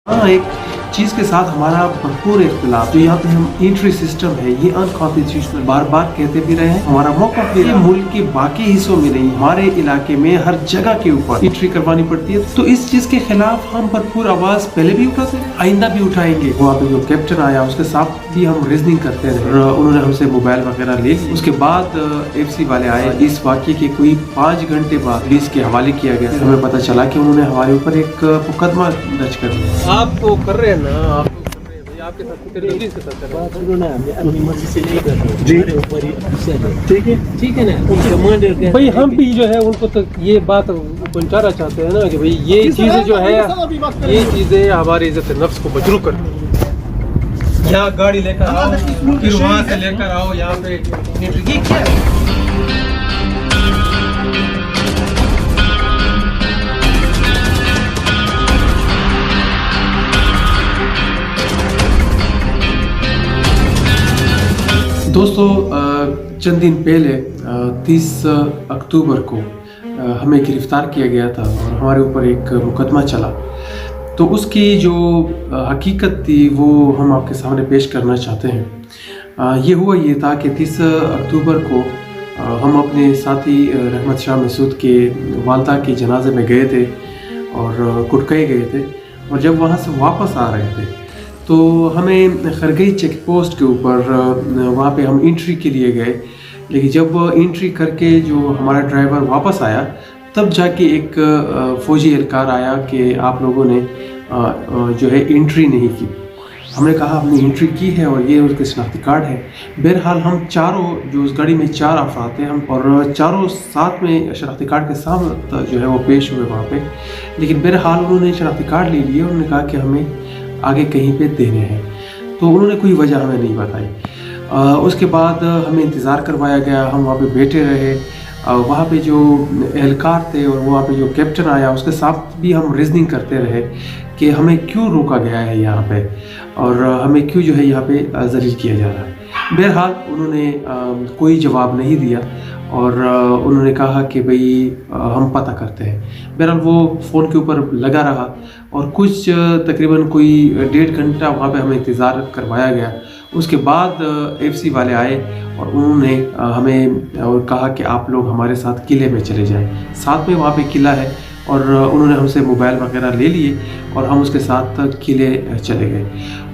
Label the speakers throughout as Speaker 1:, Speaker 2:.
Speaker 1: हाँ, एक चीज़ के साथ हमारा भरपूर इख्तिलाफ जो यहाँ पे हम एंट्री सिस्टम है ये अनकॉन्स्टिट्यूशनल बार बार कहते भी रहे हैं। हमारा मौक़िफ़ भी मुल्क के बाकी हिस्सों में नहीं, हमारे इलाके में हर जगह के ऊपर एंट्री करवानी पड़ती है। तो इस चीज़ के खिलाफ हम भरपूर आवाज़ पहले भी उठाते हैं, आइंदा भी उठाएंगे। वहाँ पे जो कैप्टन आया उसके साथ भी हम रीजनिंग करते रहे, उन्होंने हमसे मोबाइल वगैरह ले ली। उसके बाद FC वाले आए। इस वाक़े के कोई 5 घंटे बाद पुलिस के हवाले किया गया। हमें पता चला कि उन्होंने हमारे ऊपर एक मुकदमा दर्ज कर दिया।
Speaker 2: आप तो कर रहे हैं ना, आप तो कर रहे हैं भाई, आपके साथ के साथ कर रहे हैं।
Speaker 3: अपनी मर्जी से नहीं कर रहे
Speaker 2: जी।
Speaker 3: हमारे ऊपर ही अफसर है।
Speaker 2: ठीक है,
Speaker 3: ठीक है ना, कमांडर कहते
Speaker 2: भाई
Speaker 3: हैं
Speaker 2: हम
Speaker 3: कि-
Speaker 2: भी जो है उनको तो ये बात पहुंचाना चाहते हैं ना कि भाई ये चीज़ें जो है ये चीज़ें हमारी इज्जत नफ्स को मजरूह कर देती। यहाँ गाड़ी लेकर आओ, फिर वहाँ से लेकर आओ यहाँ पे ये क्या है? दोस्तों चंद दिन पहले 30 अक्टूबर को हमें गिरफ्तार किया गया था और हमारे ऊपर एक मुकदमा चला। तो उसकी जो हकीकत थी वो हम आपके सामने पेश करना चाहते हैं। ये हुआ ये था कि 30 अक्टूबर को हम अपने साथी रहमत शाह मसूद के वालदा के जनाजे में गए थे और कुटकए गए थे। और जब वहाँ से वापस आ रहे थे तो हमें खरगई चेक पोस्ट के ऊपर वहाँ पे हम एंट्री के लिए गए। लेकिन जब एंट्री करके जो हमारा ड्राइवर वापस आया तब जाके एक फ़ौजी एहलकार आया कि आप लोगों ने जो है एंट्री नहीं की। हमने कहा हमने एंट्री की है और ये उसके शनाख्ती कार्ड है। बहरहाल हम चारों जो उस गाड़ी में 4 अफराद थे हम और चारों साथ में शनाख्ती कार्ड के साथ जो है वो पेश हुए वहाँ पे। लेकिन बहरहाल उन्होंने शनाख्ती कार्ड ले लिए। उन्होंने कहा कि हमें आगे कहीं पे देने हैं, तो उन्होंने कोई वजह हमें नहीं बताई। उसके बाद हमें इंतज़ार करवाया गया, हम वहाँ पे बैठे रहे। वहाँ पे जो एहलकार थे और वहाँ पे जो कैप्टन आया उसके साथ भी हम रीजनिंग करते रहे कि हमें क्यों रोका गया है यहाँ पे और हमें क्यों जो है यहाँ पे जलील किया जा रहा है। बहरहाल उन्होंने कोई जवाब नहीं दिया और उन्होंने कहा कि भाई हम पता करते हैं। बहरहाल वो फ़ोन के ऊपर लगा रहा और कुछ तकरीबन कोई 1.5 घंटा वहाँ पे हमें इंतज़ार करवाया गया। उसके बाद FC वाले आए और उन्होंने हमें और कहा कि आप लोग हमारे साथ किले में चले जाएं। साथ में वहाँ पे किला है और उन्होंने हमसे मोबाइल वगैरह ले लिए और हम उसके साथ किले चले गए।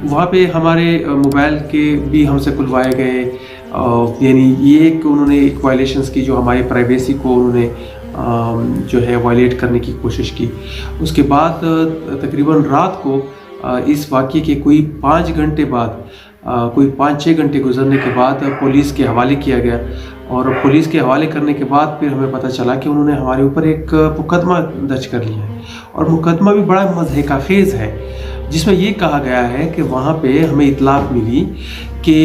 Speaker 2: वहाँ पे हमारे मोबाइल के भी हमसे खुलवाए गए। यानी ये कि उन्होंने एक वायलेशंस की जो हमारी प्राइवेसी को उन्होंने जो है वायलेट करने की कोशिश की। उसके बाद तकरीबन रात को इस वाक़े के कोई 5 घंटे बाद कोई 5-6 घंटे गुजरने के बाद पुलिस के हवाले किया गया। और पुलिस के हवाले करने के बाद फिर हमें पता चला कि उन्होंने हमारे ऊपर एक मुकदमा दर्ज कर लिया है। और मुकदमा भी बड़ा मज़हक़ाख़ेज़ है जिसमें ये कहा गया है कि वहाँ पे हमें इत्तलात मिली कि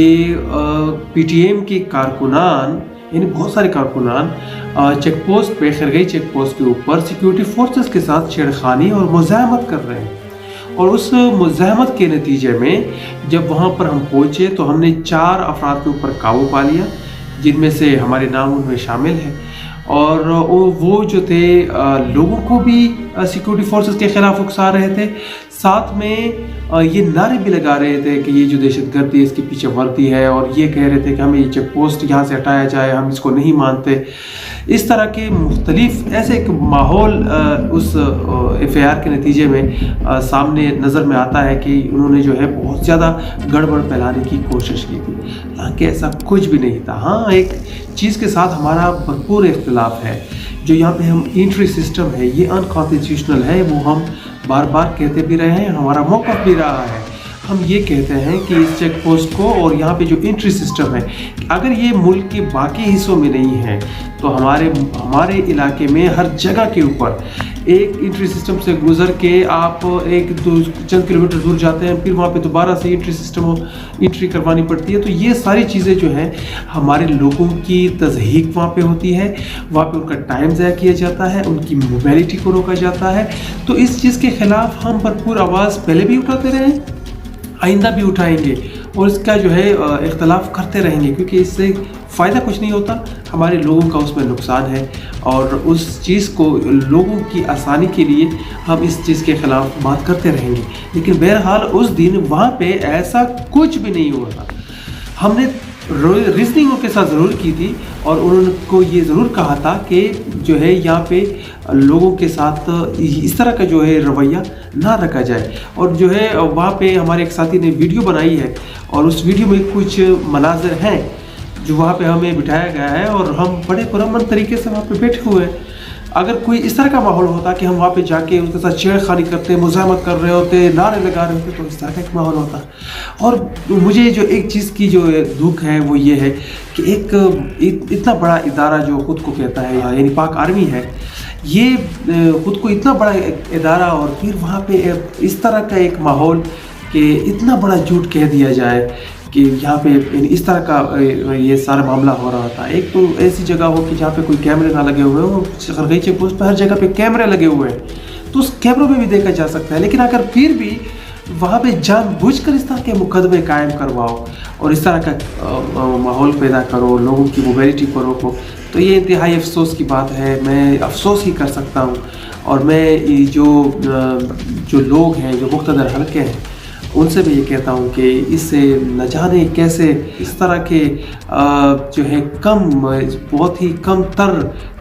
Speaker 2: PTM के कारकुनान यानी बहुत सारे कारकुनान चेक पोस्ट पे खरगई चेक पोस्ट के ऊपर सिक्योरिटी फोर्सेस के साथ छेड़खानी और मुज़ाहमत कर रहे हैं। और उस मुज़ाहमत के नतीजे में जब वहाँ पर हम पहुँचे तो हमने 4 अफराद के ऊपर काबू पा लिया जिनमें से हमारे नाम उनमें शामिल हैं। और वो जो थे लोगों को भी सिक्योरिटी फोर्सेस के ख़िलाफ़ उकसा रहे थे। साथ में ये नारे भी लगा रहे थे कि ये जो दहशतगर्दी है इसके पीछे वर्दी है और ये कह रहे थे कि हमें ये चेक पोस्ट यहाँ से हटाया जाए, हम इसको नहीं मानते। इस तरह के मुख्तलिफ ऐसे एक माहौल उस FIR के नतीजे में सामने नज़र में आता है कि उन्होंने जो है बहुत ज़्यादा गड़बड़ फैलाने की कोशिश की थी। हालांकि ऐसा कुछ भी नहीं था। हाँ, एक चीज़ के साथ हमारा भरपूर इख्तिलाफ है जो यहाँ पे हम एंट्री सिस्टम है ये अनकॉन्स्टिट्यूशनल है। वो हम बार बार कहते भी रहे हैं, हमारा मौक़िफ़ भी रहा है। हम ये कहते हैं कि इस चेक पोस्ट को और यहाँ पे जो एंट्री सिस्टम है अगर ये मुल्क के बाकी हिस्सों में नहीं है तो हमारे इलाके में हर जगह के ऊपर एक एंट्री सिस्टम से गुजर के आप चंद किलोमीटर दूर जाते हैं, फिर वहाँ पे दोबारा से एंट्री करवानी पड़ती है। तो ये सारी चीज़ें जो हैं हमारे लोगों की तज़हीक वहाँ पे होती है, वहाँ पे उनका टाइम ज़ाया किया जाता है, उनकी मोबिलिटी को रोका जाता है। तो इस चीज़ के ख़िलाफ़ हम भरपूर आवाज़ पहले भी उठाते रहे, आइंदा भी उठाएंगे और इसका जो है इख्तलाफ करते रहेंगे क्योंकि इससे
Speaker 1: फ़ायदा कुछ नहीं होता, हमारे लोगों का उसमें नुकसान है, और उस चीज़ को लोगों की आसानी के लिए हम इस चीज़ के ख़िलाफ़ बात करते रहेंगे। लेकिन बहरहाल उस दिन वहाँ पे ऐसा कुछ भी नहीं हुआ था। हमने रीजनिंग उनके साथ ज़रूर की थी, और उनको ये ज़रूर कहा था कि जो है यहाँ पे लोगों के साथ इस तरह का जो है रवैया ना रखा जाए। और जो है वहाँ पे हमारे एक साथी ने वीडियो बनाई है, और उस वीडियो में कुछ मनाज़र हैं जो वहाँ पे हमें बिठाया गया है, और हम बड़े पुरअमन तरीके से वहाँ पे बैठे हुए हैं। अगर कोई इस तरह का माहौल होता कि हम वहाँ पे जाके उसके साथ छेड़खानी करते, मुज़ाहमत कर रहे होते, नारे लगा रहे होते, तो इस तरह का एक माहौल होता। और मुझे जो एक चीज़ की जो दुख है वो ये है कि एक इतना बड़ा इदारा जो ख़ुद को कहता है, यानी पाक आर्मी है, ये ख़ुद को इतना बड़ा इदारा, और फिर वहाँ पे इस तरह का एक माहौल कि इतना बड़ा झूठ कह दिया जाए कि यहाँ पे इस तरह का ये सारा मामला हो रहा था। एक तो ऐसी जगह हो कि जहाँ पे कोई कैमरे ना लगे हुए हो, खरगई चेक पोस्ट पर हर जगह पे कैमरे लगे हुए हैं, तो उस कैमरों में भी देखा जा सकता है। लेकिन अगर फिर भी वहाँ पे जानबूझकर इस तरह के मुकदमे कायम करवाओ और इस तरह का माहौल पैदा करो, लोगों की मोबिलिटी को रोको, तो ये इंतहाई अफसोस की बात है। मैं अफसोस ही कर सकता हूँ, और मैं जो लोग हैं, जो मुक़्तदर हल्के हैं, उनसे भी ये कहता हूँ कि इससे न जाने कैसे इस तरह के जो है बहुत ही कम तर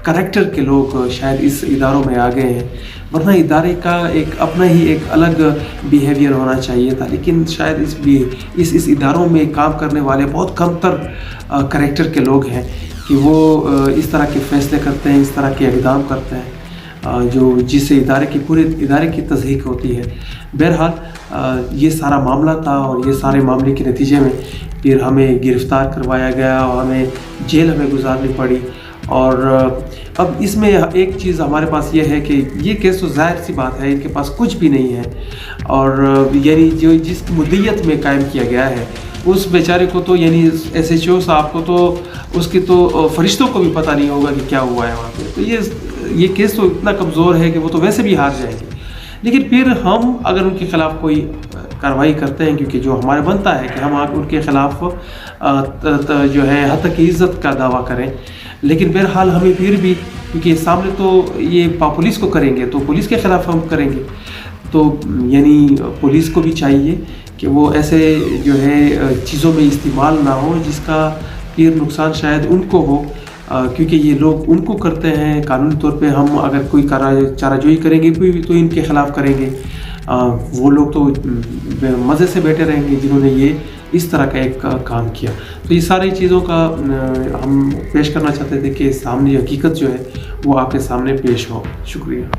Speaker 1: करैक्टर के लोग शायद इस इदारों में आ गए हैं, वरना इदारे का एक अपना ही एक अलग बिहेवियर होना चाहिए था। लेकिन शायद इस इदारों में काम करने वाले बहुत कम तर करैक्टर के लोग हैं कि वो इस तरह के फ़ैसले करते हैं, इस तरह के इक़दाम करते हैं जो जिससे पूरे इदारे की तज़हीक होती है। बहरहाल ये सारा मामला था, और ये सारे मामले के नतीजे में फिर हमें गिरफ़्तार करवाया गया और हमें जेल गुजारनी पड़ी। और अब इसमें एक चीज़ हमारे पास ये है कि ये केस तो ज़ाहिर सी बात है, इनके पास कुछ भी नहीं है, और यानी जो जिस मुद्दत में कायम किया गया है उस बेचारे को तो, यानी SHO साहब को तो, उसकी तो फरिश्तों को भी पता नहीं होगा कि क्या हुआ है वहाँ पे। तो ये केस तो इतना कमज़ोर है कि वो तो वैसे भी हार जाएंगे। लेकिन फिर हम अगर उनके ख़िलाफ़ कोई कार्रवाई करते हैं, क्योंकि जो हमारे बनता है कि हम उनके ख़िलाफ़ जो है हद तक इज़्ज़त का दावा करें, लेकिन बहरहाल हमें फिर भी, क्योंकि सामने तो ये पुलिस को करेंगे तो पुलिस के ख़िलाफ़ हम करेंगे, तो यानी पुलिस को भी चाहिए कि वो ऐसे जो है चीज़ों में इस्तेमाल ना हो जिसका फिर नुकसान शायद उनको हो, क्योंकि ये लोग उनको करते हैं कानूनी तौर पे। हम अगर कोई चाराजोई करेंगे भी तो इनके ख़िलाफ़ करेंगे, वो लोग तो मज़े से बैठे रहेंगे जिन्होंने ये इस तरह का एक काम किया। तो ये सारी चीज़ों का हम पेश करना चाहते थे कि सामने हकीकत जो है वो आपके सामने पेश हो। शुक्रिया।